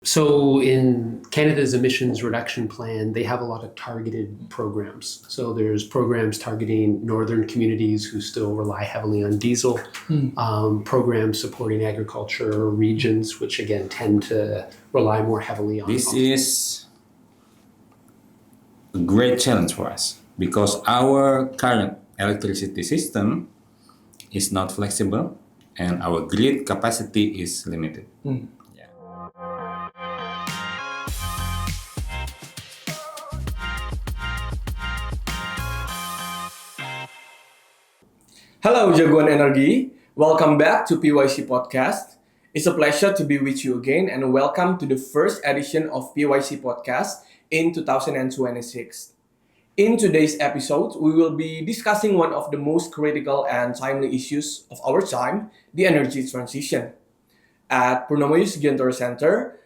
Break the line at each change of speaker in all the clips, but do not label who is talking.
So in Canada's emissions reduction plan, they have a lot of targeted programs. So there's programs targeting northern communities who still rely heavily on diesel, programs supporting agriculture regions, which again tend to rely more heavily on.
This is a great challenge for us because our current electricity system is not flexible and our grid capacity is limited.
Hello, Jagoan Energi. Welcome back to PYC Podcast. It's a pleasure to be with you again and welcome to the first edition of PYC Podcast in 2026. In today's episode, we will be discussing one of the most critical and timely issues of our time, the energy transition. At Purnomo Yusgiantoro Center,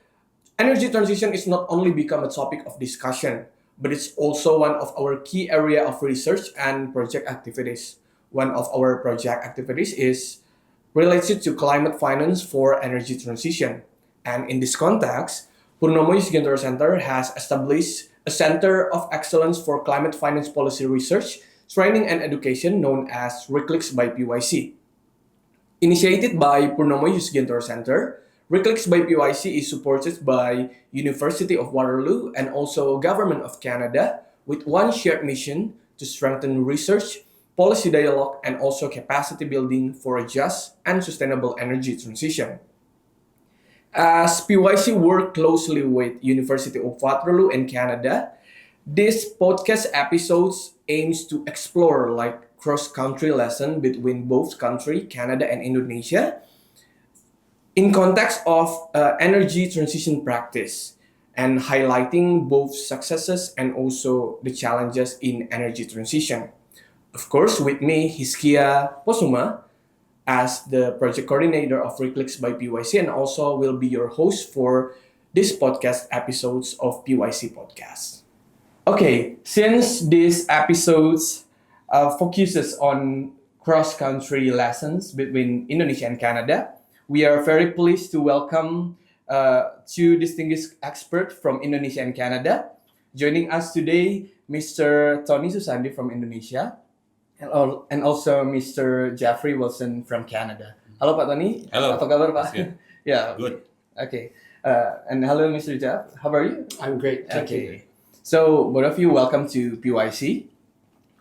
energy transition is not only become a topic of discussion, but it's also one of our key area of research and project activities. One of our project activities is related to climate finance for energy transition. And in this context, Purnomo Yusgiantoro Center has established a Center of Excellence for Climate Finance Policy Research, Training and Education known as RECLICKS by PYC. Initiated by Purnomo Yusgiantoro Center, RECLICKS by PYC is supported by University of Waterloo and also Government of Canada with one shared mission to strengthen research, policy dialogue, and also capacity building for a just and sustainable energy transition. As PYC work closely with University of Waterloo in Canada, this podcast episodes aims to explore cross-country lesson between both country, Canada and Indonesia, in context of energy transition practice and highlighting both successes and also the challenges in energy transition. Of course, with me, Hizkia Posumah, as the project coordinator of RECLICKS by PYC, and also will be your host for this podcast episodes of PYC Podcast. Okay, since these episodes focuses on cross-country lessons between Indonesia and Canada, we are very pleased to welcome two distinguished experts from Indonesia and Canada. Joining us today, Mr. Tonny Susandy from Indonesia, and also Mr. Jeffrey Wilson from Canada. Halo Pak Tonny.
Hello.
Apa kabar Pak? Yeah.
Good.
Okay. And hello Mr. Jeff. How are you?
I'm great. Thank you.
Okay. So both of you, welcome to PYC.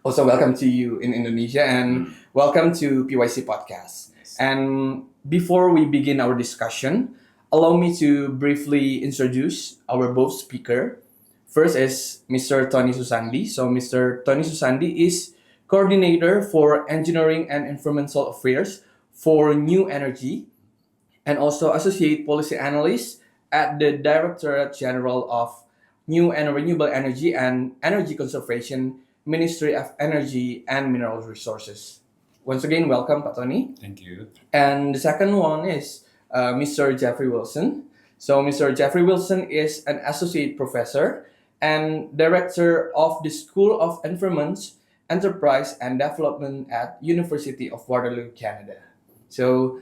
Also welcome to you in Indonesia and welcome to PYC Podcast.
Yes.
And before we begin our discussion, allow me to briefly introduce our both speaker. First is Mr. Tonny Susandy. So Mr. Tonny Susandy is Coordinator for Engineering and Environmental Affairs for New Energy and also Associate Policy Analyst at the Directorate General of New and Renewable Energy and Energy Conservation, Ministry of Energy and Mineral Resources. Once again, welcome, Pak Tonny.
Thank you.
And the second one is Mr. Jeffrey Wilson. So Mr. Jeffrey Wilson is an Associate Professor and Director of the School of Environment, Enterprise and Development at University of Waterloo, Canada. So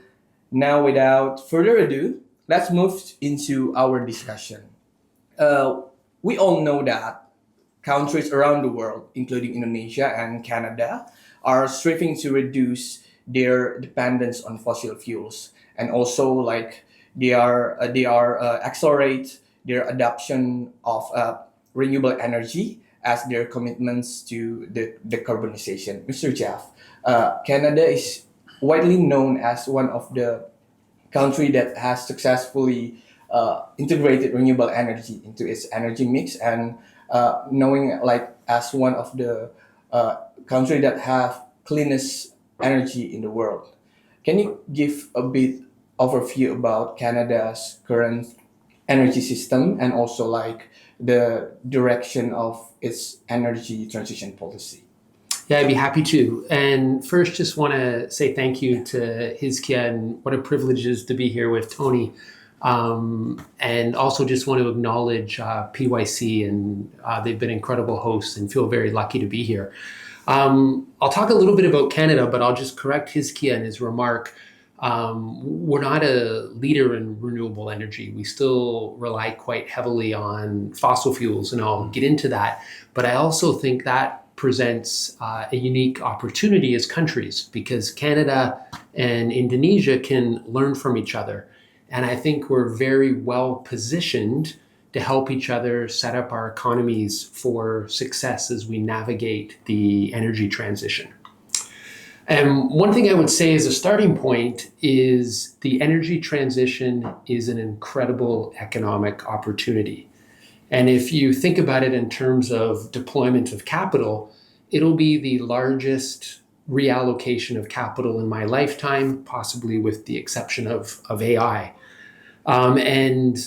now without further ado, let's move into our discussion. We all know that countries around the world, including Indonesia and Canada, are striving to reduce their dependence on fossil fuels, and also they are accelerate their adoption of renewable energy as their commitments to the decarbonization. Mr. Jeff, Canada is widely known as one of the country that has successfully integrated renewable energy into its energy mix and knowing as one of the country that have cleanest energy in the world. Can you give a bit overview about Canada's current energy system and also the direction of its energy transition policy?
Yeah, I'd be happy to. And first, just want to say thank you to Hizkia, and what a privilege it is to be here with Tonny. And also just want to acknowledge PYC, and they've been incredible hosts and feel very lucky to be here. I'll talk a little bit about Canada, but I'll just correct Hizkia in his remark. we're not a leader in renewable energy. We still rely quite heavily on fossil fuels, and I'll get into that. But I also think that presents a unique opportunity as countries, because Canada and Indonesia can learn from each other. And I think we're very well positioned to help each other set up our economies for success as we navigate the energy transition. And one thing I would say as a starting point is the energy transition is an incredible economic opportunity. And if you think about it in terms of deployment of capital, it'll be the largest reallocation of capital in my lifetime, possibly with the exception of AI. And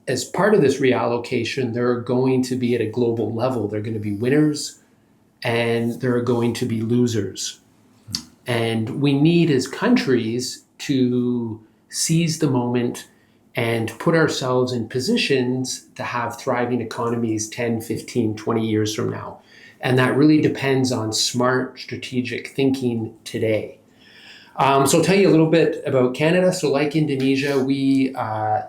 as part of this reallocation, there are going to be at a global level, there are going to be winners and there are going to be losers. And we need as countries to seize the moment and put ourselves in positions to have thriving economies 10, 15, 20 years from now. And that really depends on smart strategic thinking today. So I'll tell you a little bit about Canada. So like Indonesia, we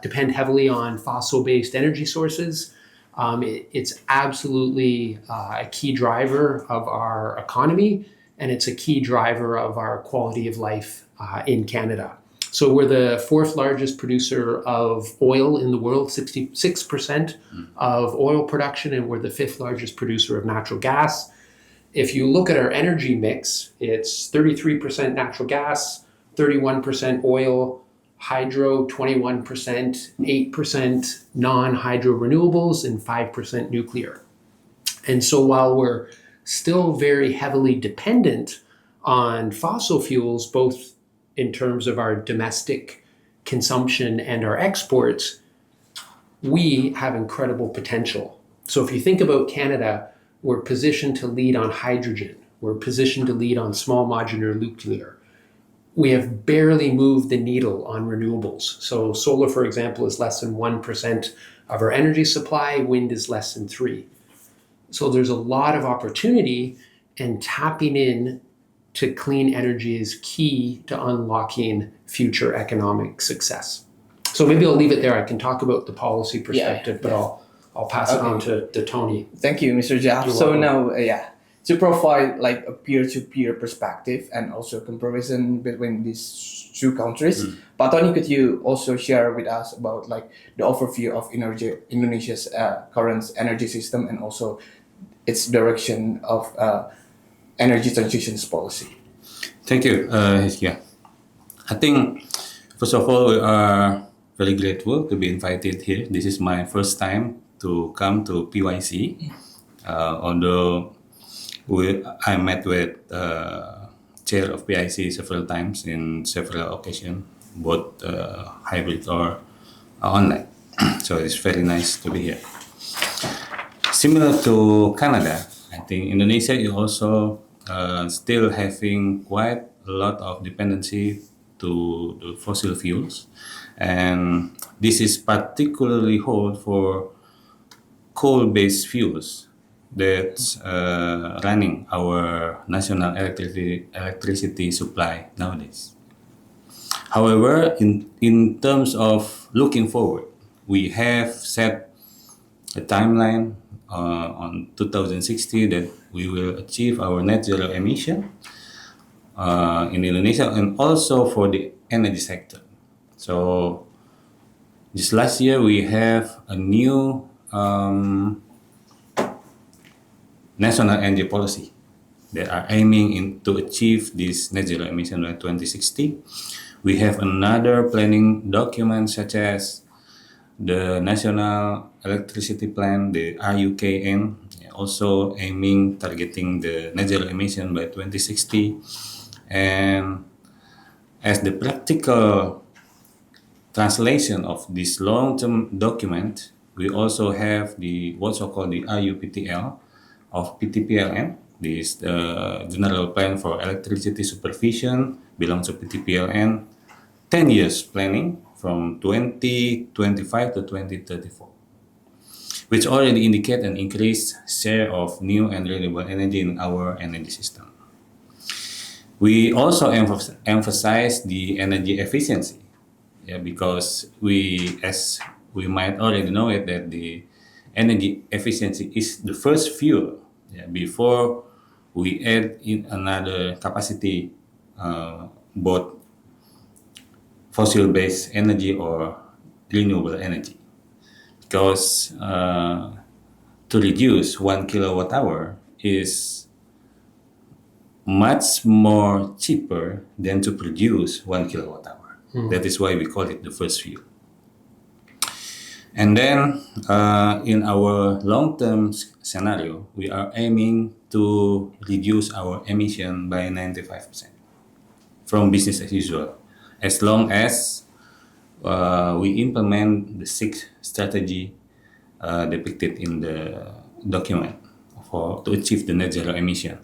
depend heavily on fossil-based energy sources. It's absolutely a key driver of our economy, and it's a key driver of our quality of life in Canada. So we're the fourth largest producer of oil in the world, 66% of oil production, and we're the fifth largest producer of natural gas. If you look at our energy mix, it's 33% natural gas, 31% oil, hydro 21%, 8% non-hydro renewables, and 5% nuclear. And so while we're still very heavily dependent on fossil fuels, both in terms of our domestic consumption and our exports, we have incredible potential. So if you think about Canada, we're positioned to lead on hydrogen. We're positioned to lead on small modular nuclear. We have barely moved the needle on renewables. So solar, for example, is less than 1% of our energy supply. Wind is less than 3%. So there's a lot of opportunity, and tapping in to clean energy is key to unlocking future economic success. So maybe I'll leave it there. I can talk about the policy perspective, but I'll pass it on to Tonny.
Thank you, Mr. Jaff.
You're
So
welcome.
now, to provide like a peer-to-peer perspective and also comparison between these two countries, Pak Tonny, could you also share with us about like the overview of Indonesia's current energy system and also its direction of energy transitions policy?
Thank you, Hizkia. I think, first of all, we are very grateful to be invited here. This is my first time to come to PYC, although I met with chair of PYC several times in several occasions, both hybrid or online. So it's very nice to be here. Similar to Canada, I think Indonesia is also still having quite a lot of dependency to the fossil fuels, and this is particularly hold for coal-based fuels that's running our national electricity supply nowadays. However, in terms of looking forward, we have set a timeline on 2060 that we will achieve our net zero emission in Indonesia and also for the energy sector. So just last year we have a new national energy policy that are aiming to achieve this net zero emission by 2060. We have another planning document such as the National Electricity Plan, the RUKN, also targeting the net zero emission by 2060. And as the practical translation of this long-term document, we also have what's called the RUPTL of PTPLN. This General Plan for Electricity Supervision belongs to PTPLN. 10 years planning from 2025 to 2034, which already indicate an increased share of new and renewable energy in our energy system. We also emphasize the energy efficiency, because as we might already know it, that the energy efficiency is the first fuel, before we add in another capacity, both fossil-based energy or renewable energy, because to reduce 1 kWh is much more cheaper than to produce 1 kWh. That is why we call it the first fuel. And then in our long-term scenario, we are aiming to reduce our emission by 95% from business as usual, as long as we implement the 6 strategy depicted in the document to achieve the net zero emission,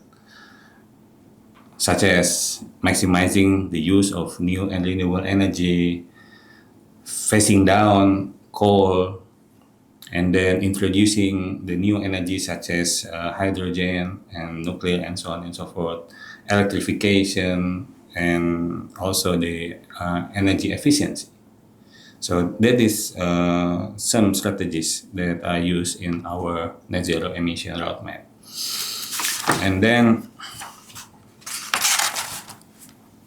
such as maximizing the use of new and renewable energy, phasing down coal, and then introducing the new energy such as hydrogen and nuclear and so on and so forth, electrification, and also the energy efficiency. So that is some strategies that are used in our net zero emission roadmap. And then,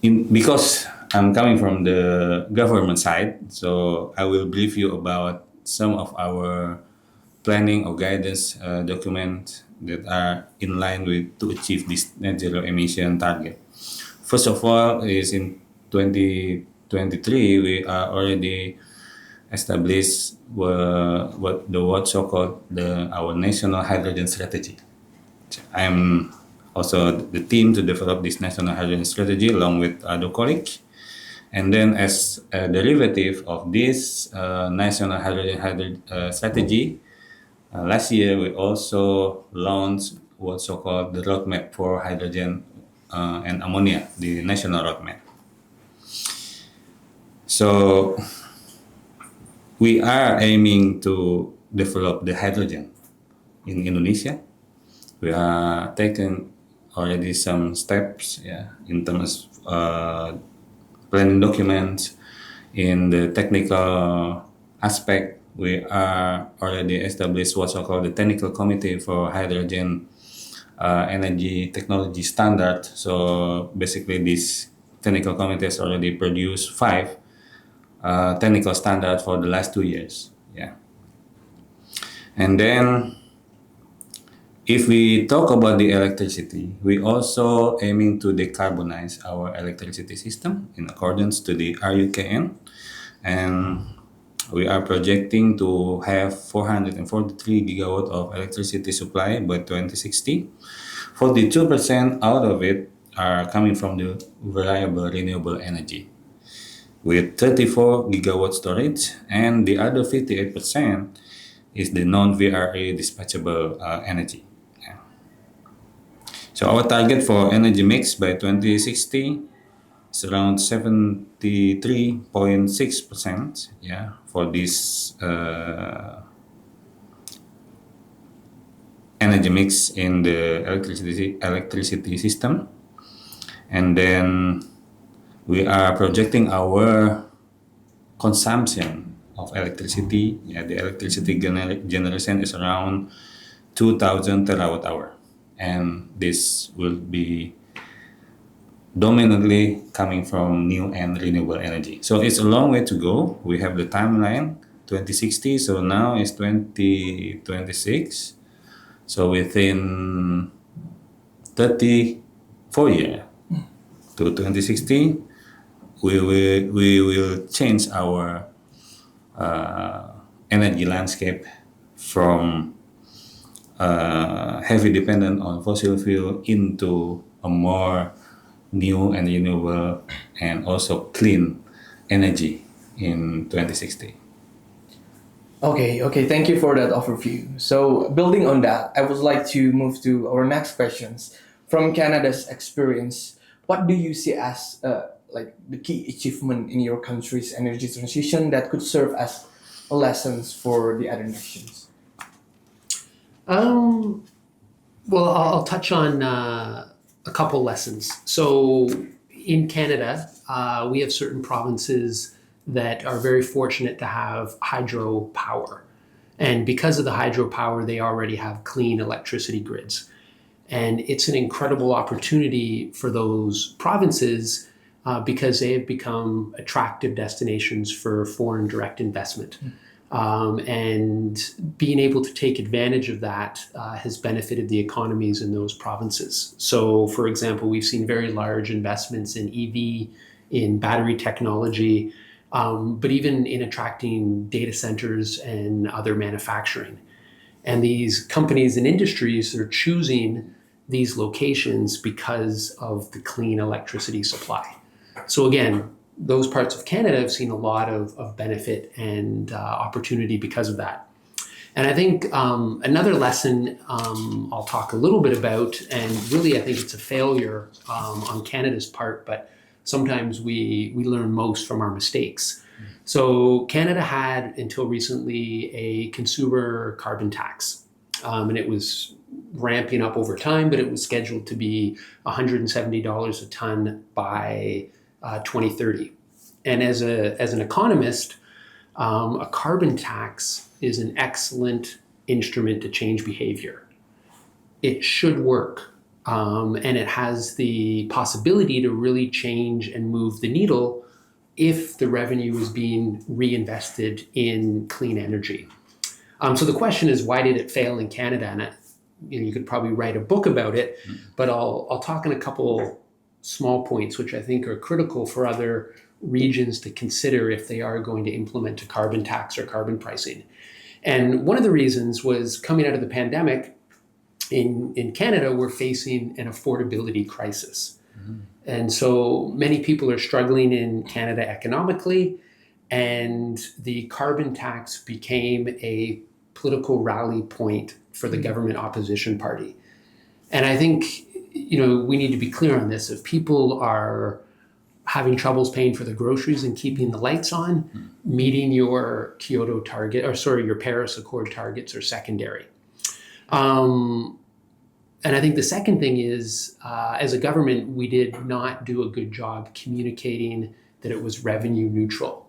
because I'm coming from the government side, so I will brief you about some of our planning or guidance documents that are in line with to achieve this net zero emission target. First of all, is in 2023 we are already established what's so-called our national hydrogen strategy. I'm also the team to develop this national hydrogen strategy along with other colleagues. And then as a derivative of this national hydrogen strategy, last year we also launched what's so-called the roadmap for hydrogen and ammonia, the national roadmap. So we are aiming to develop the hydrogen in Indonesia. We are taking already some steps, in terms of planning documents. In the technical aspect, we are already established what's called the technical committee for hydrogen energy technology standard. So basically, this technical committee has already produced 5 technical standards for the last 2 years. And then, if we talk about the electricity, we also aiming to decarbonize our electricity system in accordance to the RUKN, and we are projecting to have 443 gigawatt of electricity supply by 2060. 42% out of it are coming from the reliable renewable energy, with 34 gigawatt storage, and the other 58% is the non-VRA dispatchable energy. So our target for energy mix by 2060 is around 73.6%, for this energy mix in the electricity system. And then we are projecting our consumption of electricity. The electricity generation is around 2,000 terawatt hour. And this will be dominantly coming from new and renewable energy. So it's a long way to go. We have the timeline 2060, so now it's 2026. So within 34 years to 2060, we will change our energy landscape from heavy dependent on fossil fuel into a more new and renewable and also clean energy in 2060.
Okay, thank you for that overview. So building on that, I would like to move to our next questions. From Canada's experience, what do you see as like the key achievement in your country's energy transition that could serve as lessons for the other nations?
Well, I'll touch on a a couple lessons. So in Canada, we have certain provinces that are very fortunate to have hydropower. And because of the hydropower, they already have clean electricity grids. And it's an incredible opportunity for those provinces because they have become attractive destinations for foreign direct investment. And being able to take advantage of that has benefited the economies in those provinces. So, for example, we've seen very large investments in EV, in battery technology, but even in attracting data centers and other manufacturing. And these companies and industries are choosing these locations because of the clean electricity supply. So again, those parts of Canada have seen a lot of benefit and opportunity because of that. And I think another lesson I'll talk a little bit about, and really I think it's a failure on Canada's part, but sometimes we learn most from our mistakes. So Canada had, until recently, a consumer carbon tax. And it was ramping up over time, but it was scheduled to be $170 a ton by 2030. And as an economist, a carbon tax is an excellent instrument to change behavior. It should work, and it has the possibility to really change and move the needle if the revenue is being reinvested in clean energy. So the question is, why did it fail in Canada? And you could probably write a book about it, but I'll talk in a couple small points, which I think are critical for other regions to consider if they are going to implement a carbon tax or carbon pricing. And one of the reasons was coming out of the pandemic in Canada, we're facing an affordability crisis. And so many people are struggling in Canada economically, and the carbon tax became a political rally point for the government opposition party. And I think, we need to be clear on this. If people are having troubles paying for the groceries and keeping the lights on, meeting your your Paris Accord targets are secondary. And I think the second thing is, as a government, we did not do a good job communicating that it was revenue neutral.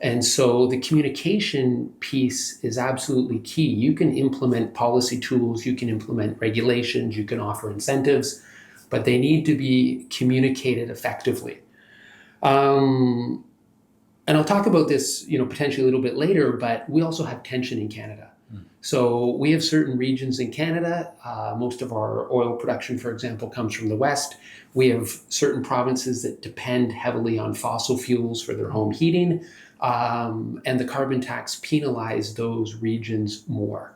And so the communication piece is absolutely key. You can implement policy tools, you can implement regulations, you can offer incentives, but they need to be communicated effectively. And I'll talk about this, potentially a little bit later, but we also have tension in Canada. So we have certain regions in Canada. Most of our oil production, for example, comes from the West. We have certain provinces that depend heavily on fossil fuels for their home heating. And the carbon tax penalized those regions more.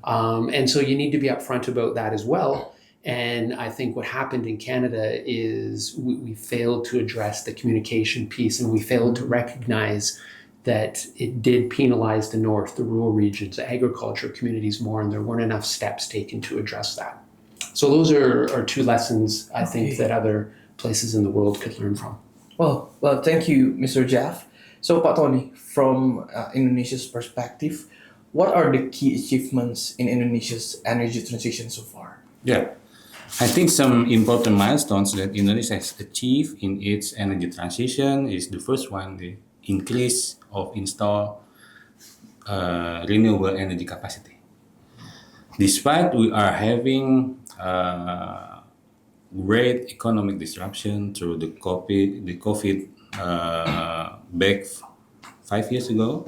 And so you need to be upfront about that as well. And I think what happened in Canada is we failed to address the communication piece, and we failed to recognize that it did penalize the North, the rural regions, the agriculture communities more, and there weren't enough steps taken to address that. So those are two lessons I think that other places in the world could learn from.
Well, thank you, Mr. Jeff. So, Pak Tonny, from Indonesia's perspective, what are the key achievements in Indonesia's energy transition so far?
Yeah, I think some important milestones that Indonesia has achieved in its energy transition is the first one, the increase of installed renewable energy capacity. Despite we are having great economic disruption through the COVID back 5 years ago,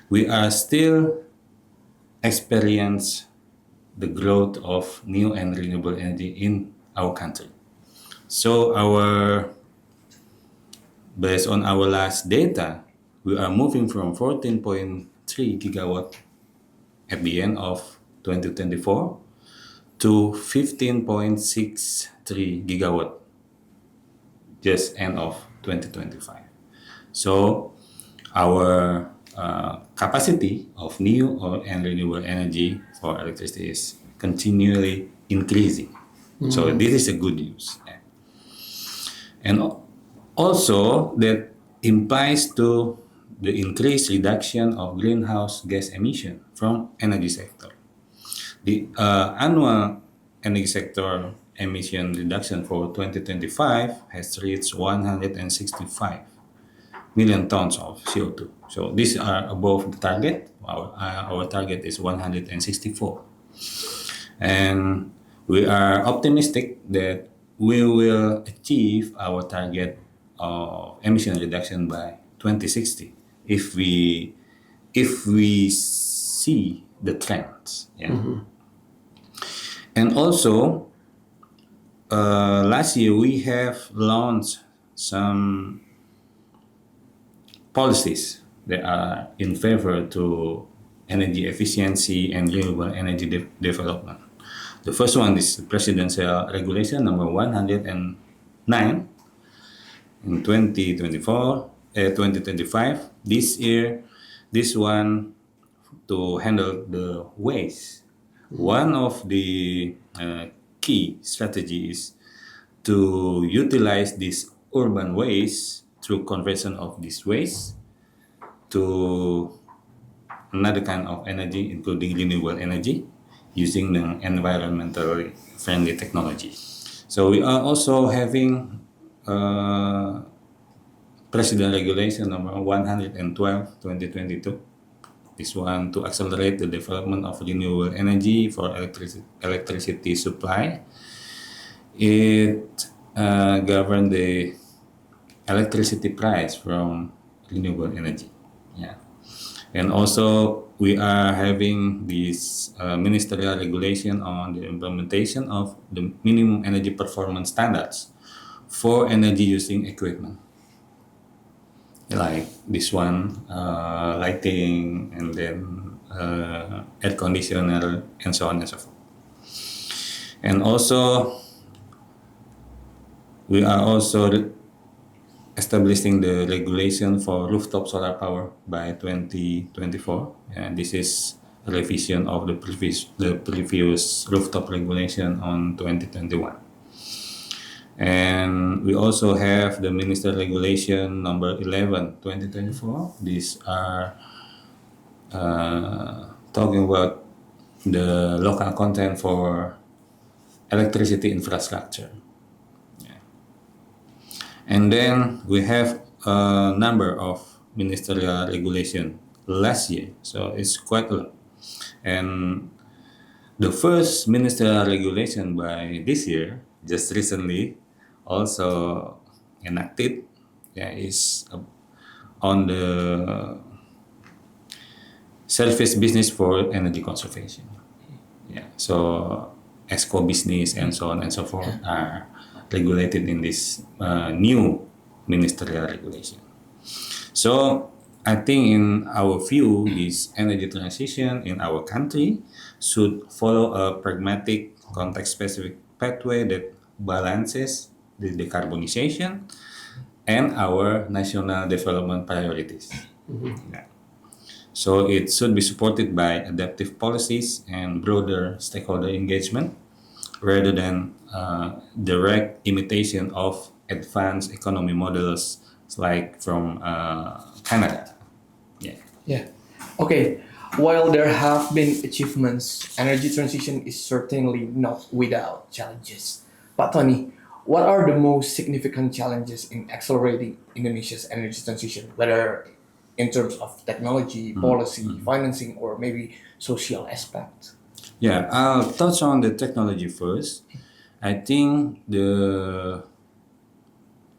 we are still experience the growth of new and renewable energy in our country. So based on our last data, we are moving from 14.3 gigawatt at the end of 2024 to 15.63 gigawatt just end of 2025. So our capacity of new and renewable energy for electricity is continually increasing. So this is a good news. And also that implies to the increased reduction of greenhouse gas emission from energy sector. The annual energy sector emission reduction for 2025 has reached 165 million tons of CO2. So these are above the target. Our target is 164. And we are optimistic that we will achieve our target of emission reduction by 2060 if we see the trends. Yeah. And also, last year we have launched some policies that are in favor to energy efficiency and renewable energy development. The first one is Presidential Regulation number 109 in 2025. This year, this one to handle the waste. One of the key strategies to utilize this urban waste through conversion of this waste to another kind of energy, including renewable energy, using the environmentally friendly technology. So we are also having President Regulation number 112, 2022. This one to accelerate the development of renewable energy for electricity supply. It governs the electricity price from renewable energy. Yeah. And also we are having this ministerial regulation on the implementation of the minimum energy performance standards for energy using equipment. Like this one, lighting, and then air conditioner, and so on and so forth. And also, we are also establishing the regulation for rooftop solar power by 2024. And this is a revision of the previous rooftop regulation on 2021. And we also have the Minister Regulation number 11, 2024. These are talking about the local content for electricity infrastructure. Yeah. And then we have a number of ministerial regulation last year, so it's quite a lot. And the first ministerial regulation by this year, just recently, also enacted, is on the service business for energy conservation. Yeah, so ESCO business and so on and so forth are regulated in this new ministerial regulation. So I think in our view, this energy transition in our country should follow a pragmatic, context-specific pathway that balances the decarbonization and our national development priorities. Yeah. So it should be supported by adaptive policies and broader stakeholder engagement rather than direct imitation of advanced economy models like from Canada. Yeah.
Yeah. Okay. While there have been achievements, energy transition is certainly not without challenges. But Tony, what are the most significant challenges in accelerating Indonesia's energy transition, whether in terms of technology, policy, financing, or maybe social aspects?
Yeah, I'll touch on the technology first. I think the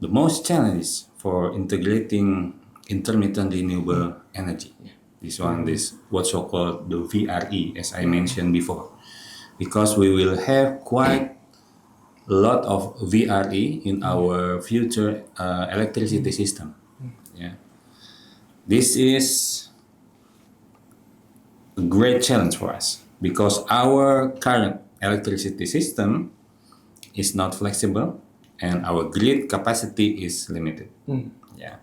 most challenge for integrating intermittent renewable energy. This one, this what's so called the VRE, as I mentioned before, because we will have quite a lot of VRE in our future electricity system. Yeah, this is a great challenge for us because our current electricity system is not flexible and our grid capacity is limited. Yeah,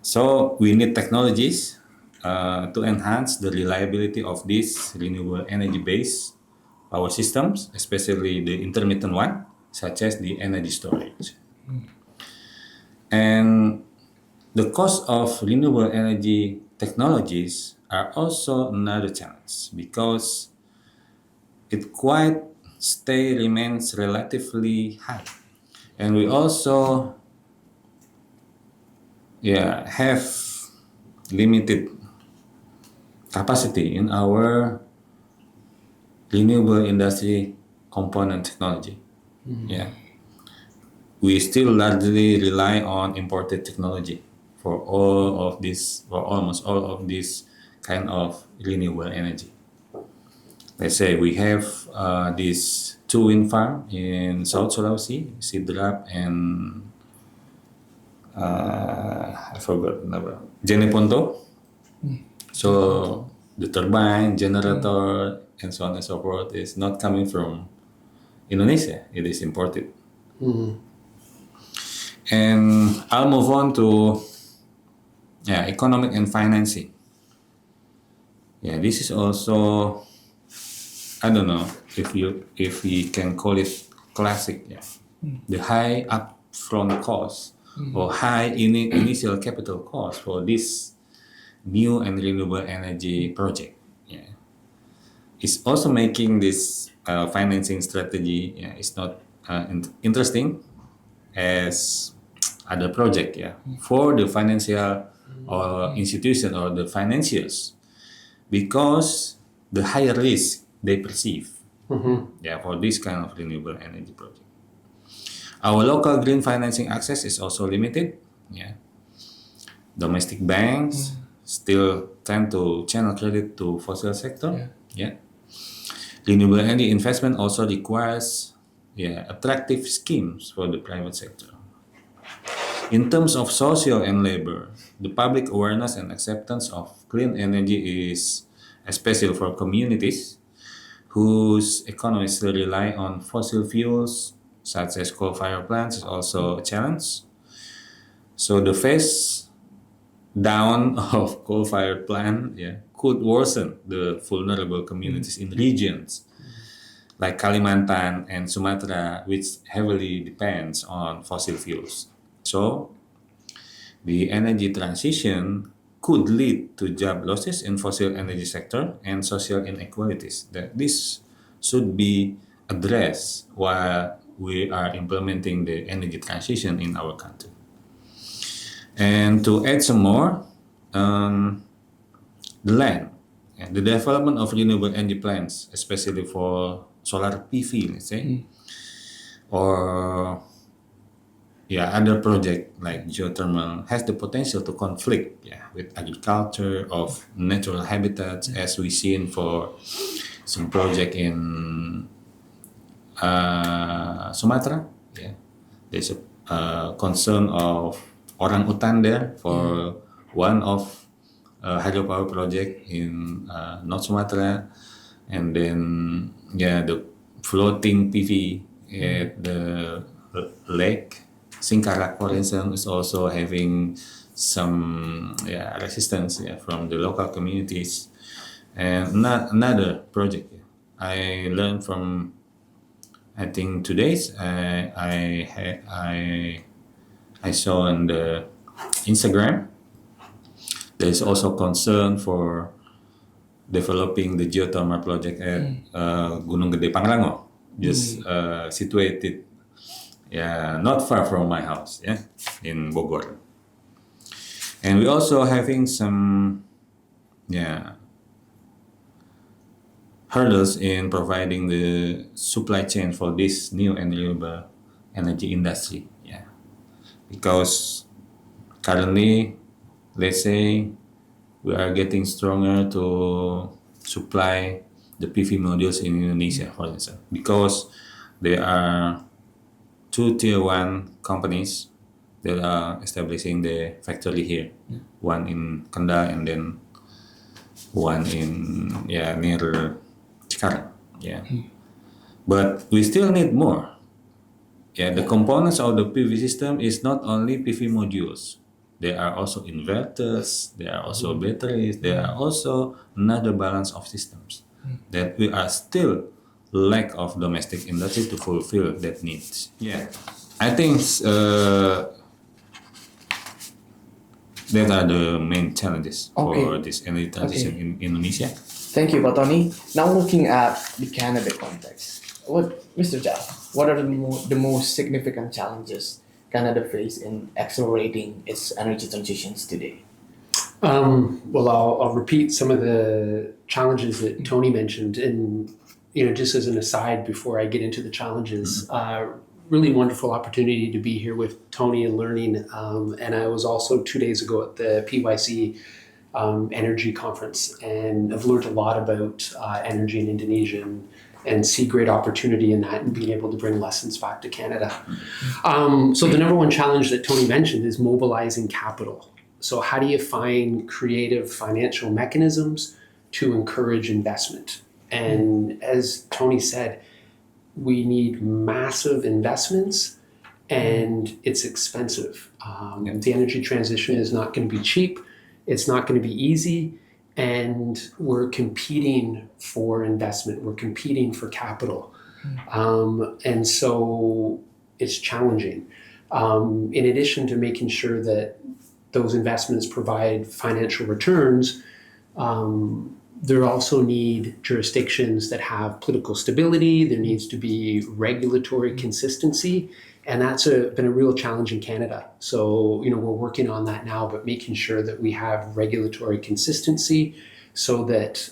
so we need technologies to enhance the reliability of these renewable energy-based power systems, especially the intermittent one, such as the energy storage. And the cost of renewable energy technologies are also another challenge because it's quite remains relatively high. And we also have limited capacity in our renewable industry component technology. Yeah. We still largely rely on imported technology for almost all of this kind of renewable energy. Let's say we have this 2 wind farm in South Sulawesi, Sidrap and I forgot the number, Jeneponto. So the turbine, generator, and so on and so forth is not coming from Indonesia. It is imported. And I'll move on to economic and financing. Yeah, this is also, I don't know if we can call it classic. Yeah, the high upfront cost or high initial capital cost for this new and renewable energy project. Yeah, it's also making this financing strategy. Yeah, it's not interesting as other project. Yeah, for the financial or institution or the financiers, because the higher risk they perceive. Yeah, for this kind of renewable energy project. Our local green financing access is also limited. Yeah, domestic banks still tend to channel credit to fossil sector. Yeah. Renewable energy investment also requires attractive schemes for the private sector. In terms of social and labor, the public awareness and acceptance of clean energy is especially for communities whose economies still rely on fossil fuels, such as coal-fired plants, is also a challenge. So the phase down of coal-fired plant could worsen the vulnerable communities in regions like Kalimantan and Sumatra, which heavily depends on fossil fuels. So the energy transition could lead to job losses in fossil energy sector and social inequalities. That this should be addressed while we are implementing the energy transition in our country. And to add some more, the land, the development of renewable energy plants, especially for solar PV, let's say, or other project like geothermal, has the potential to conflict with agriculture of natural habitats, as we seen for some project in Sumatra. There's a concern of orangutan there for one of hydropower project in North Sumatra, and then the floating PV at the lake Singkarak, for instance, is also having some resistance from the local communities. And another project I learned from, I think today's I saw on the Instagram, there's also concern for developing the geothermal project at Gunung Gede Pangrango, just situated not far from my house, in Bogor. And we also having some hurdles in providing the supply chain for this new and renewable energy industry. Because currently, let's say, we are getting stronger to supply the PV modules in Indonesia, for instance, because there are 2 tier 1 companies that are establishing the factory here, one in Kendal and then one in near Cikarang. But we still need more. The components of the PV system is not only PV modules. There are also inverters, there are also batteries, there are also another balance of systems that we are still lack of domestic industry to fulfill that needs. I think that are the main challenges for this energy transition in Indonesia.
Thank you, Pak Tonny. Now looking at the Canada context, Mr. Jeff, what are the most significant challenges Canada face in accelerating its energy transitions today?
Well, I'll repeat some of the challenges that Tony mentioned, and just as an aside before I get into the challenges, really wonderful opportunity to be here with Tony and learning. And I was also 2 days ago at the PYC Energy Conference, and I've learned a lot about energy in Indonesia and see great opportunity in that and being able to bring lessons back to Canada. So the number one challenge that Tony mentioned is mobilizing capital. So how do you find creative financial mechanisms to encourage investment? And as Tony said, we need massive investments, and it's expensive. The energy transition is not going to be cheap. It's not going to be easy. And we're competing for investment. We're competing for capital. And so it's challenging. In addition to making sure that those investments provide financial returns, there also need jurisdictions that have political stability. There needs to be regulatory consistency, and that's been a real challenge in Canada. So, we're working on that now, but making sure that we have regulatory consistency so that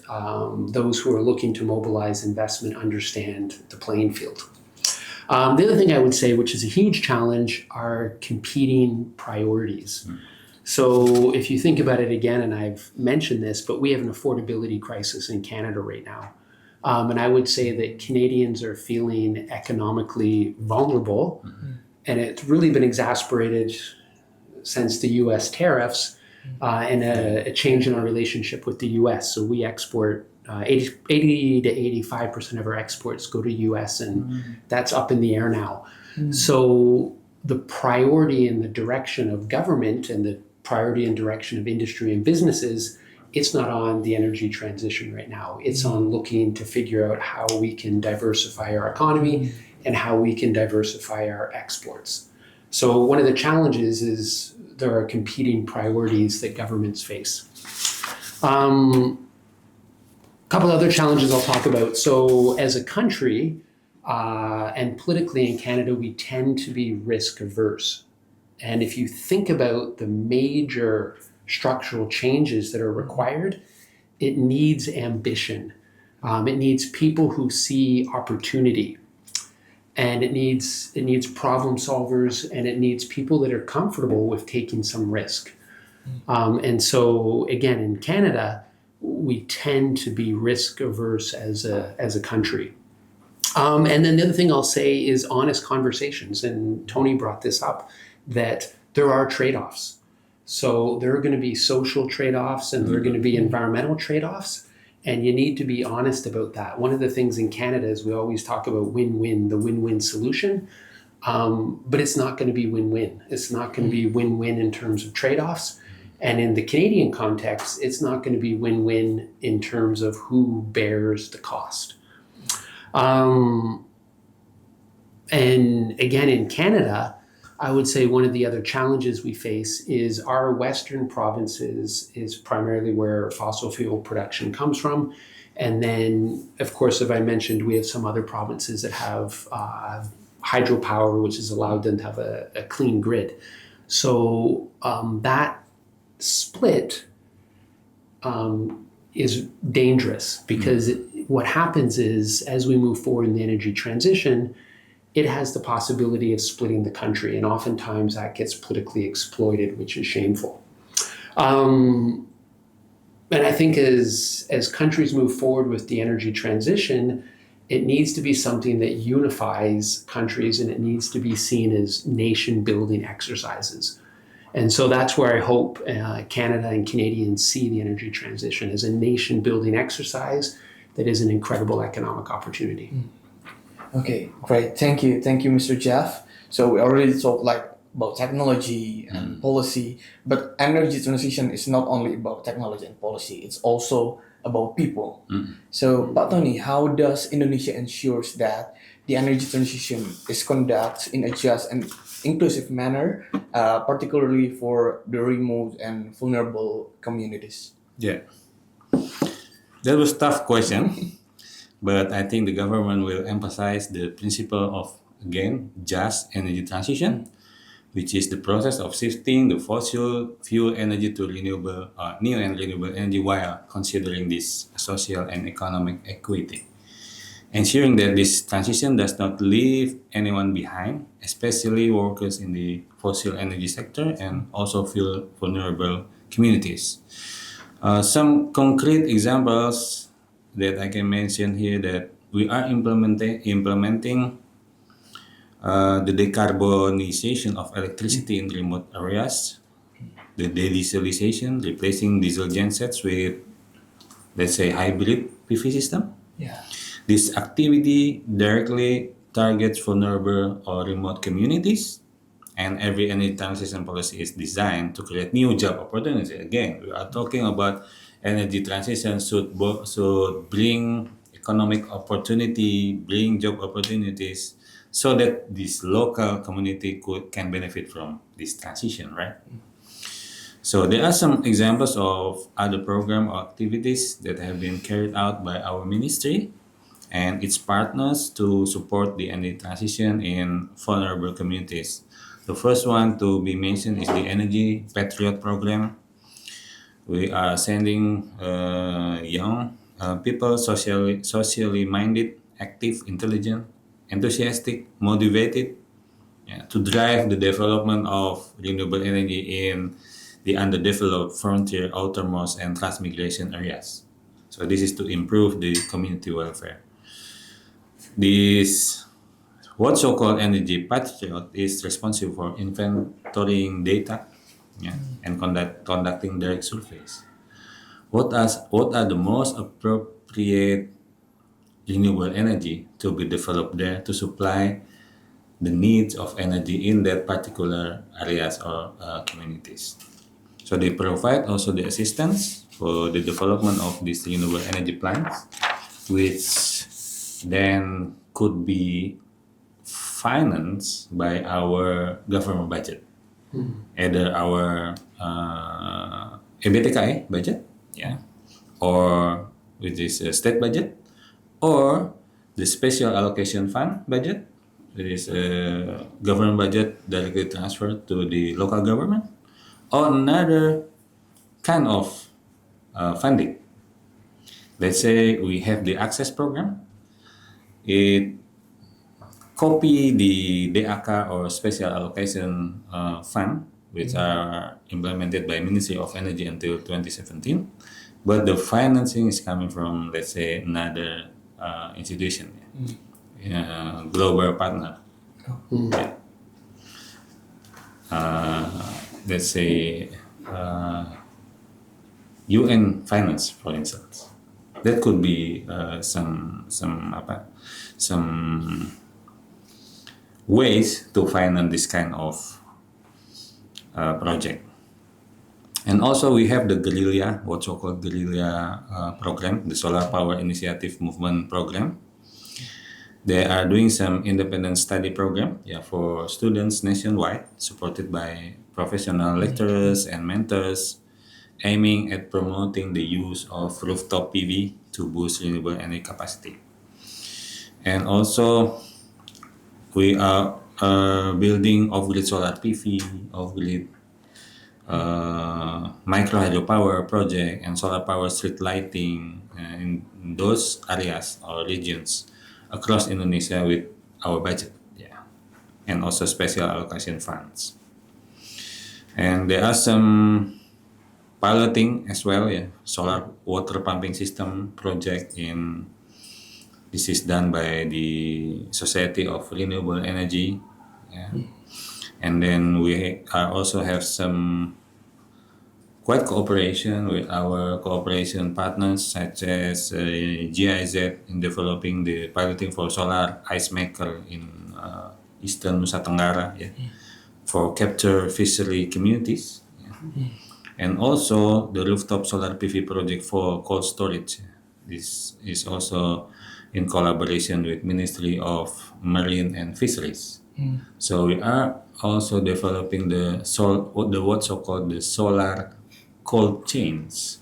those who are looking to mobilize investment understand the playing field. The other thing I would say, which is a huge challenge, are competing priorities. So if you think about it again, and I've mentioned this, but we have an affordability crisis in Canada right now. And I would say that Canadians are feeling economically vulnerable, and it's really been exacerbated since the U.S. tariffs and a change in our relationship with the U.S. So we export 80 to 85% of our exports go to U.S., and that's up in the air now. So the priority and the direction of government and the priority and direction of industry and businesses, it's not on the energy transition right now. It's on looking to figure out how we can diversify our economy and how we can diversify our exports. So one of the challenges is there are competing priorities that governments face. A couple other challenges I'll talk about. So as a country, and politically in Canada, we tend to be risk averse. And if you think about the major structural changes that are required, it needs ambition. It needs people who see opportunity, and it needs problem solvers, and it needs people that are comfortable with taking some risk. And so again, in Canada, we tend to be risk averse as a country. And then the other thing I'll say is honest conversations. And Tony brought this up, that there are trade-offs. So there are going to be social trade-offs and there are going to be environmental trade-offs, and you need to be honest about that. One of the things in Canada is we always talk about win-win, the win-win solution, but it's not going to be win-win. It's not going to be win-win in terms of trade-offs. And in the Canadian context, it's not going to be win-win in terms of who bears the cost. And again, in Canada, I would say one of the other challenges we face is our Western provinces is primarily where fossil fuel production comes from. And then, of course, as I mentioned, we have some other provinces that have hydropower, which has allowed them to have a clean grid. So that split is dangerous, because what happens is, as we move forward in the energy transition, it has the possibility of splitting the country, and oftentimes that gets politically exploited, which is shameful. And I think as countries move forward with the energy transition, it needs to be something that unifies countries, and it needs to be seen as nation-building exercises. And so that's where I hope Canada and Canadians see the energy transition as a nation-building exercise that is an incredible economic opportunity.
Okay, great. Thank you, Mr. Jeff. So we already talked about technology and policy, but energy transition is not only about technology and policy; it's also about people. So, Pak Tonny, how does Indonesia ensures that the energy transition is conducted in a just and inclusive manner, particularly for the remote and vulnerable communities?
Yeah, that was a tough question. but I think the government will emphasize the principle of, again, just energy transition, which is the process of shifting the fossil fuel energy to renewable, new and renewable energy while considering this social and economic equity. Ensuring that this transition does not leave anyone behind, especially workers in the fossil energy sector and also vulnerable communities. Some concrete examples that I can mention here that we are implementing the decarbonization of electricity in remote areas, the de-dieselization, replacing diesel gensets with, let's say, hybrid PV system.
Yeah.
This activity directly targets vulnerable or remote communities, and every energy transition policy is designed to create new job opportunities. Again, we are talking about energy transition should bring economic opportunity, bring job opportunities, so that this local community can benefit from this transition, right? So there are some examples of other program or activities that have been carried out by our ministry and its partners to support the energy transition in vulnerable communities. The first one to be mentioned is the Energy Patriot Program. We are sending young people, socially minded, active, intelligent, enthusiastic, motivated, to drive the development of renewable energy in the underdeveloped frontier, outermost, and transmigration areas. So this is to improve the community welfare. This what so-called Energy Patriot is responsible for inventorying data, and conducting direct surveys. What are the most appropriate renewable energy to be developed there to supply the needs of energy in that particular areas or communities. So they provide also the assistance for the development of these renewable energy plants, which then could be financed by our government budget, either our EBTKE budget, or which is a state budget, or the special allocation fund budget, that is a government budget directly transferred to the local government, or another kind of funding. Let's say we have the access program. It copy the DAK or special allocation fund, which are implemented by Ministry of Energy until 2017, but the financing is coming from, let's say, another institution, global partner. Let's say UN finance, for instance. That could be some ways to finance this kind of project. And also we have the guerrilla, what's so-called guerrilla program, the Solar Power Initiative Movement Program. They are doing some independent study program for students nationwide, supported by professional lecturers and mentors, aiming at promoting the use of rooftop PV to boost renewable energy capacity. And also we are building off-grid solar PV, off-grid micro hydropower project, and solar power street lighting in those areas or regions across Indonesia with our budget, and also special allocation funds. And there are some piloting as well, solar water pumping system project this is done by the Society of Renewable Energy, and then we also have some quite cooperation with our cooperation partners such as GIZ in developing the piloting for solar ice maker in Eastern Nusa Tenggara, for capture fishery communities, and also the rooftop solar PV project for cold storage. This is also in collaboration with Ministry of Marine and Fisheries. So we are also developing what's so-called the solar cold chains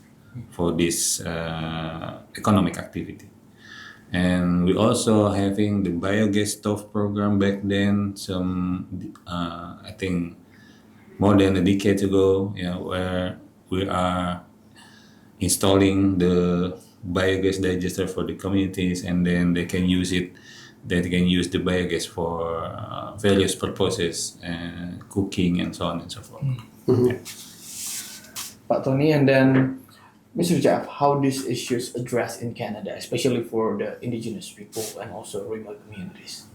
for this economic activity. And we also having the biogas stove program back then. I think more than a decade ago, where we are installing the biogas digester for the communities, and then they can use it. They can use the biogas for various purposes, cooking and so on and so forth. Yeah.
Pak Tony, and then Mr. Jeff, how these issues addressed in Canada, especially for the indigenous people and also remote communities?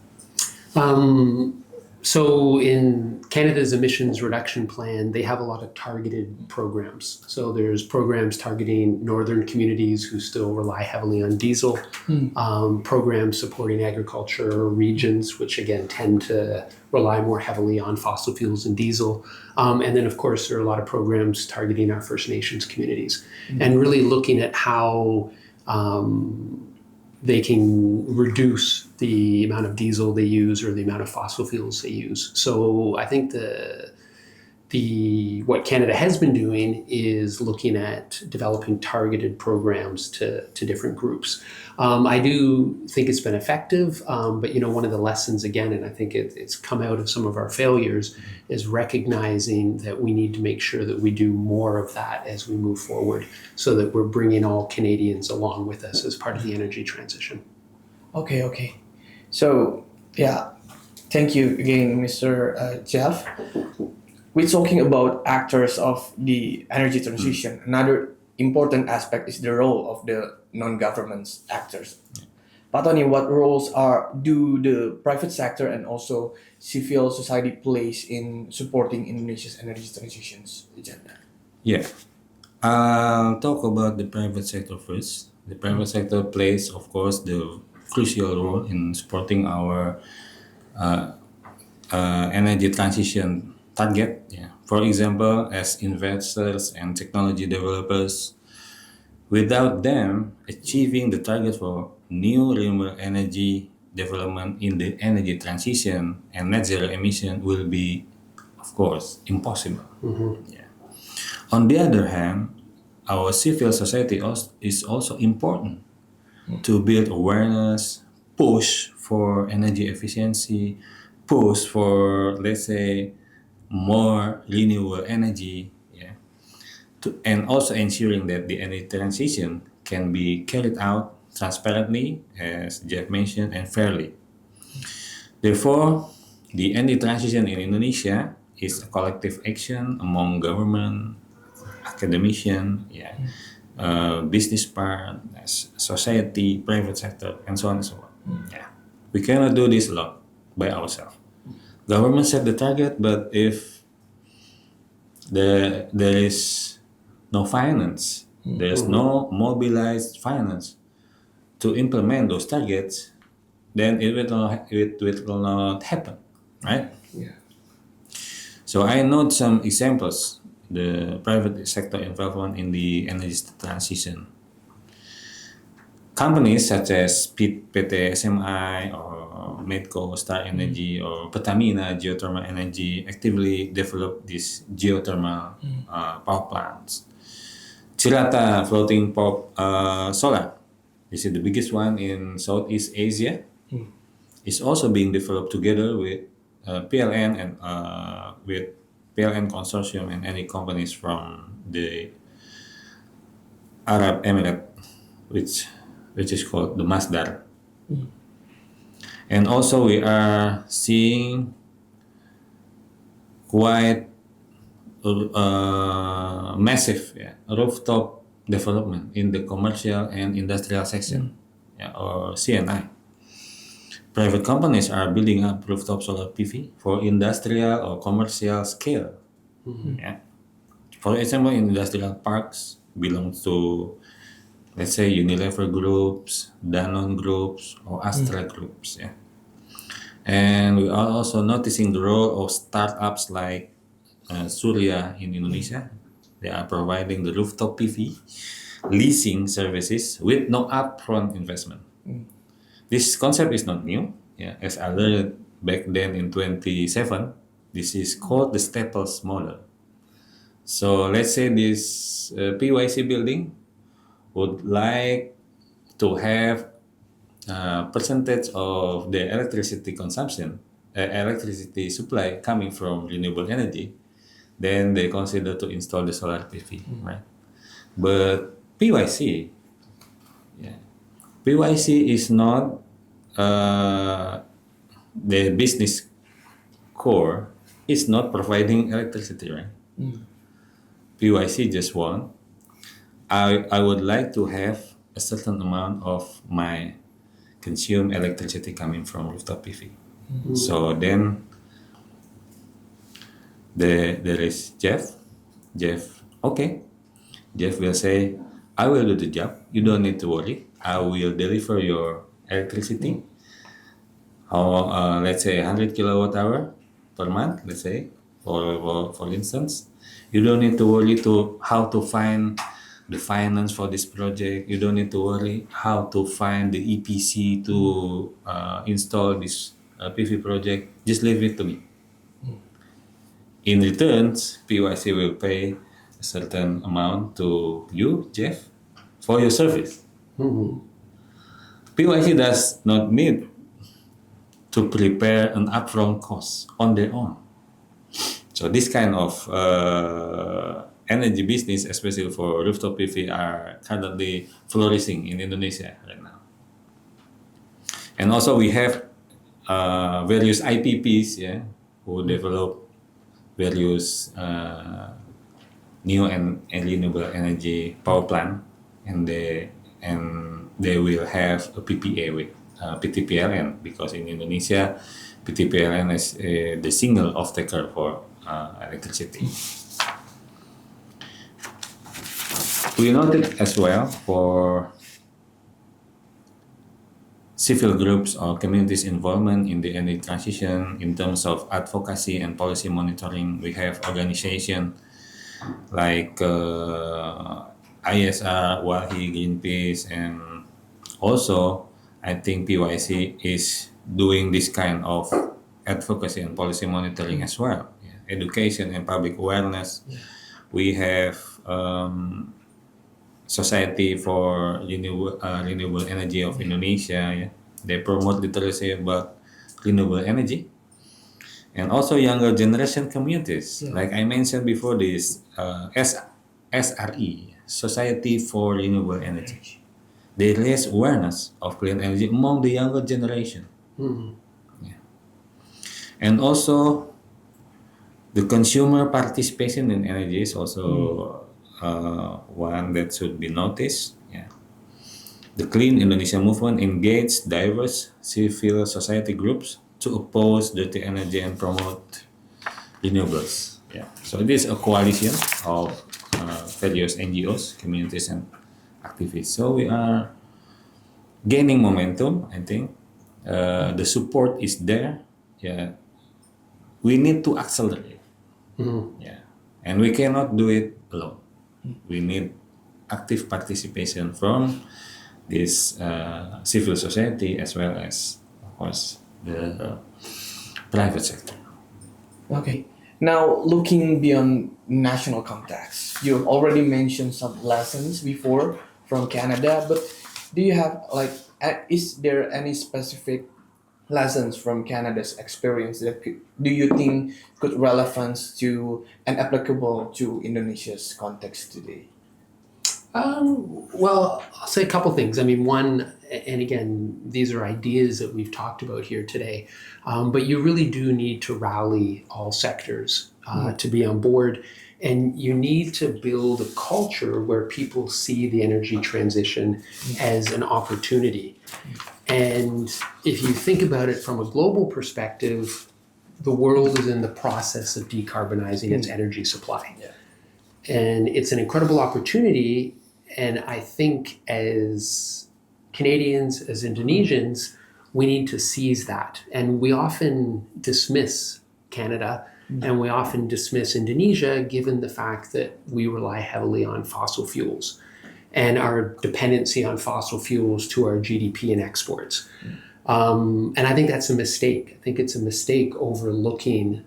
So in Canada's emissions reduction plan, they have a lot of targeted programs. So there's programs targeting northern communities who still rely heavily on diesel, programs supporting agriculture regions, which again tend to rely more heavily on fossil fuels and diesel. And then of course there are a lot of programs targeting our First Nations communities and really looking at how they can reduce the amount of diesel they use or the amount of fossil fuels they use. So I think what Canada has been doing is looking at developing targeted programs to different groups. I do think it's been effective, but one of the lessons again, and I think it's come out of some of our failures, is recognizing that we need to make sure that we do more of that as we move forward, so that we're bringing all Canadians along with us as part of the energy transition.
Okay. So thank you again, Mr. Jeff. We're talking about actors of the energy transition. Another important aspect is the role of the non-government actors. Pak Tony, what roles do the private sector and also civil society plays in supporting Indonesia's energy transitions agenda?
Yeah. I'll talk about the private sector first. The private sector plays, of course, the crucial role in supporting our energy transition target. For example, as investors and technology developers, without them, achieving the target for new renewable energy development in the energy transition and net zero emission will be, of course, impossible. On the other hand, our civil society is also important to build awareness, push for energy efficiency, push for, let's say, more renewable energy, and also ensuring that the energy transition can be carried out transparently, as Jeff mentioned, and fairly. Therefore, the energy transition in Indonesia is a collective action among government, academician, business partners, society, private sector, and so on and so on. We cannot do this alone by ourselves. Government set the target, but if there is no finance, there's no mobilized finance to implement those targets, then it will not happen, right? So I note some examples, the private sector involvement in the energy transition. Companies such as PT SMI or Medco Star Energy or Pertamina Geothermal Energy actively develop these geothermal power plants. Cirata floating solar, this is the biggest one in Southeast Asia, is also being developed together with PLN and with PLN consortium and any companies from the Arab Emirate, which is called the Masdar. And also we are seeing quite massive rooftop development in the commercial and industrial section, or CNI. Private companies are building up rooftop solar PV for industrial or commercial scale. For example, in industrial parks belongs to, let's say, Unilever groups, Danone groups, or Astra groups. And we are also noticing the role of startups like Surya in Indonesia. They are providing the rooftop PV leasing services with no upfront investment. This concept is not new. As I learned back then in 2007, this is called the Staples model. So let's say this PYC building would like to have percentage of the electricity consumption, electricity supply coming from renewable energy, then they consider to install the solar PV, right? But PYC, yeah, PYC is not the business core is not providing electricity, right? PYC just want, I would like to have a certain amount of my consumed electricity coming from rooftop PV. So then there is Jeff, okay. Jeff will say, I will do the job. You don't need to worry. I will deliver your electricity. Let's say 100 kilowatt hour per month. Let's say, for instance, you don't need to worry to how to find the finance for this project. You don't need to worry how to find the EPC to install this PV project. Just leave it to me. In returns, PYC will pay a certain amount to you, Jeff, for your service. PYC does not need to prepare an upfront cost on their own. So this kind of energy business, especially for rooftop PV, are currently flourishing in Indonesia right now. And also we have various IPPs, who develop various new and renewable energy power plant, and they will have a PPA with PTPLN, because in Indonesia PTPLN is the single off-taker for electricity. We noted as well for civil groups or communities' involvement in the energy transition in terms of advocacy and policy monitoring. We have organizations like ISR, WAHI, Greenpeace, and also I think PYC is doing this kind of advocacy and policy monitoring as well. Education and public awareness. We have Society for Renewable Energy of Indonesia. They promote literacy about renewable energy. And also younger generation communities. Like I mentioned before, this SRE, Society for Renewable Energy. They raise awareness of clean energy among the younger generation. And also the consumer participation in energy is also one that should be noticed. The Clean Indonesia movement engaged diverse civil society groups to oppose dirty energy and promote renewables. So it is a coalition of various NGOs, communities, and activists. So we are gaining momentum, I think. The support is there. We need to accelerate. And we cannot do it alone. We need active participation from this civil society as well as, of course, the private sector.
Okay. Now, looking beyond national context, you already mentioned some lessons before from Canada, but do you have is there any specific lessons from Canada's experience that do you think could relevance to and applicable to Indonesia's context today?
Well, I'll say a couple things. I mean, one, and again, these are ideas that we've talked about here today, but you really do need to rally all sectors to be on board, and you need to build a culture where people see the energy transition as an opportunity. And if you think about it from a global perspective, the world is in the process of decarbonizing its energy supply. And it's an incredible opportunity. And I think as Canadians, as Indonesians, we need to seize that. And we often dismiss Canada and we often dismiss Indonesia, given the fact that we rely heavily on fossil fuels and our dependency on fossil fuels to our GDP and exports. And I think that's a mistake. I think it's a mistake overlooking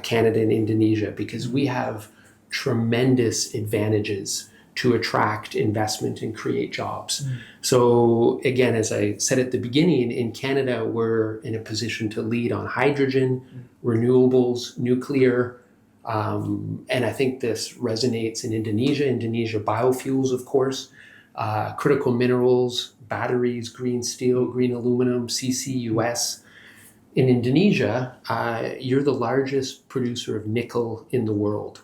Canada and Indonesia, because we have tremendous advantages to attract investment and create jobs. So again, as I said at the beginning, in Canada, we're in a position to lead on hydrogen, renewables, nuclear, and I think this resonates in Indonesia. Indonesia, biofuels, of course, critical minerals, batteries, green steel, green aluminum, CCUS. In Indonesia, you're the largest producer of nickel in the world.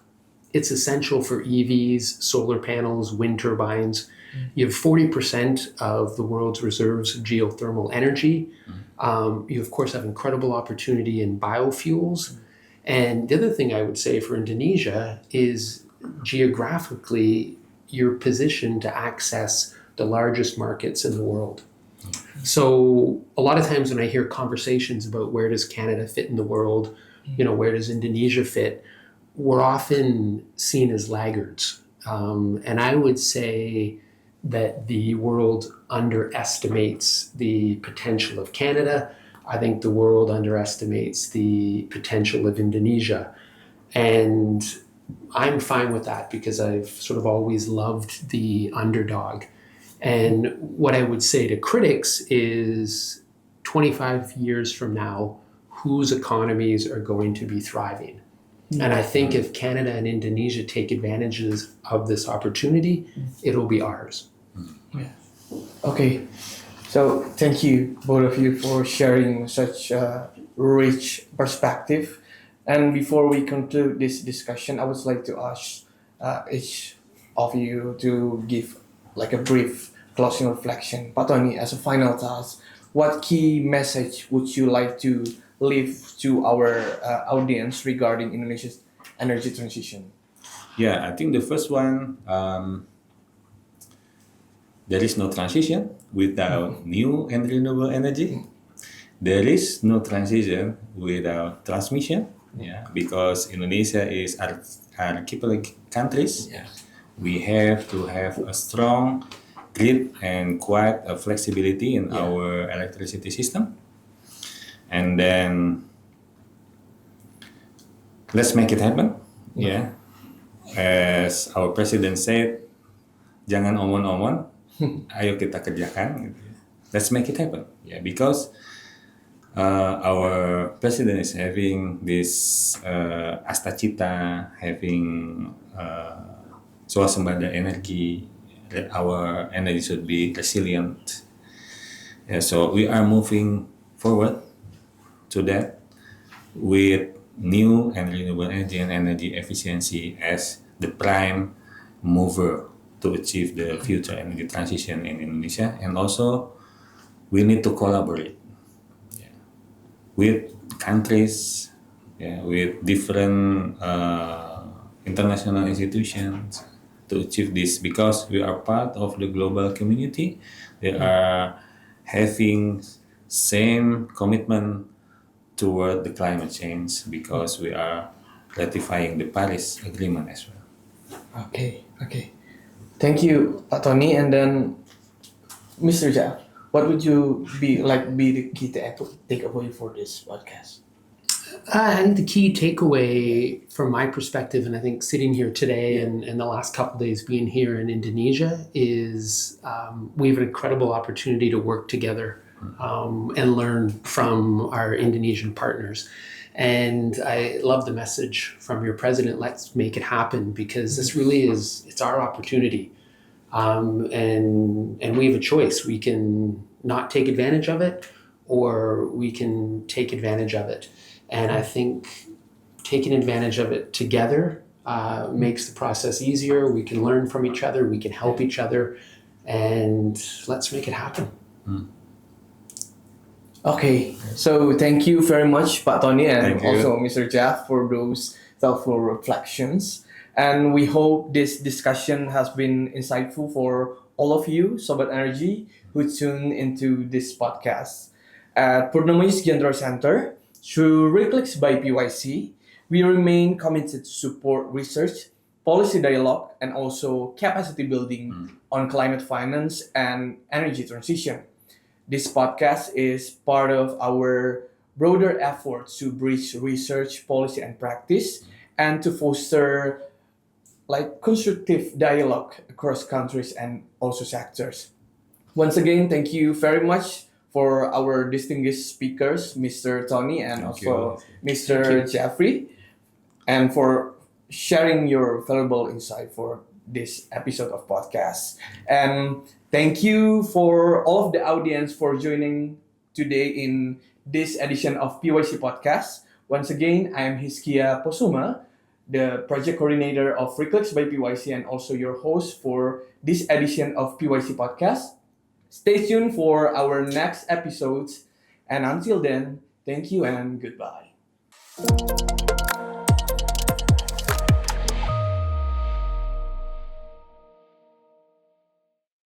It's essential for EVs, solar panels, wind turbines. You have 40% of the world's reserves of geothermal energy. You, of course, have incredible opportunity in biofuels. And the other thing I would say for Indonesia is geographically, you're positioned to access the largest markets in the world. So a lot of times when I hear conversations about where does Canada fit in the world, where does Indonesia fit, we're often seen as laggards. And I would say that the world underestimates the potential of Canada. I think the world underestimates the potential of Indonesia. And I'm fine with that because I've sort of always loved the underdog. And what I would say to critics is 25 years from now, whose economies are going to be thriving? And I think if Canada and Indonesia take advantages of this opportunity, it'll be ours.
Yeah. Okay. So thank you, both of you, for sharing such a rich perspective. And before we conclude this discussion, I would like to ask each of you to give like a brief closing reflection. Pak Tonny, as a final task, what key message would you like to leave to our audience regarding Indonesia's energy transition?
Yeah, I think the first one, there is no transition without new and renewable energy. There is no transition without transmission. Yeah, because Indonesia is archipelagic countries.
Yeah.
We have to have a strong grid and quite a flexibility in our electricity system. And then let's make it happen. Yeah. As our president said, jangan omon-omon, ayo kita kerjakan. Let's make it happen. Yeah, because our president is having this astacita, having swasembada energy, that our energy should be resilient. Yeah, so we are moving forward to that with new and renewable energy and energy efficiency as the prime mover to achieve the future energy transition in Indonesia. And also we need to collaborate with countries, with different international institutions to achieve this, because we are part of the global community. They are having same commitment toward the climate change because we are ratifying the Paris Agreement as well.
Okay. Thank you, Pak Tonny. And then, Mr. Jeff, what would you be the key takeaway for this podcast?
I think the key takeaway from my perspective, and I think sitting here today and the last couple of days being here in Indonesia, is we have an incredible opportunity to work together and learn from our Indonesian partners. And I love the message from your president, let's make it happen, because this really it's our opportunity. And we have a choice. We can not take advantage of it, or we can take advantage of it. And I think taking advantage of it together makes the process easier. We can learn from each other. We can help each other. And let's make it happen.
Okay, so thank you very much, Pak Tonny, and also Mr. Jeff, for those thoughtful reflections. And we hope this discussion has been insightful for all of you, Sobat Energy, who tune into this podcast. At Purnomo Yusgiantoro Center, through RECLICKS by PYC, we remain committed to support research, policy dialogue, and also capacity building on climate finance and energy transition. This podcast is part of our broader efforts to bridge research, policy, and practice, and to foster like constructive dialogue across countries and also sectors. Once again, thank you very much for our distinguished speakers, Mr. Tonny and
Thank
also
you.
Mr. Jeffrey, and for sharing your valuable insight for this episode of podcast. And thank you for all of the audience for joining today in this edition of PYC Podcast. Once again, I am Hizkia Posumah, the project coordinator of RECLICKS by PYC and also your host for this edition of PYC Podcast. Stay tuned for our next episodes, and until then, thank you and goodbye.